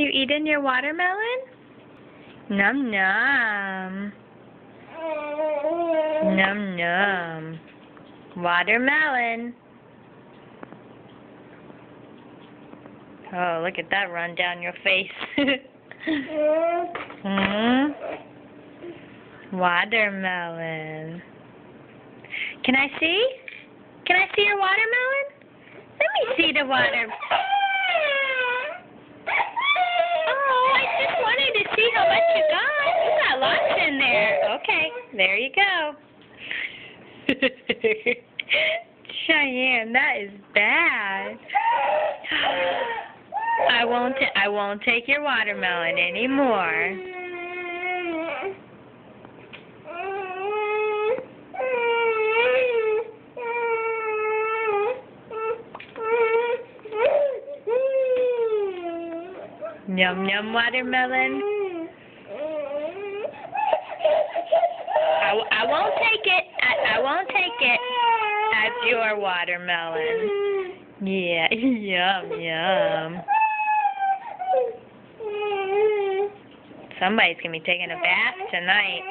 You eating your watermelon? Num num. Num num. Watermelon. Oh, look at that run down your face. Watermelon. Can I see? Can I see your watermelon? Let me see the water. Oh, I just wanted to see how much you got. You got lots in there. Okay, there you go. Cheyenne, that is bad. I won't take your watermelon anymore. Yum yum watermelon. I won't take it. I won't take it as your watermelon. Yeah, yum yum. Somebody's gonna be taking a bath tonight.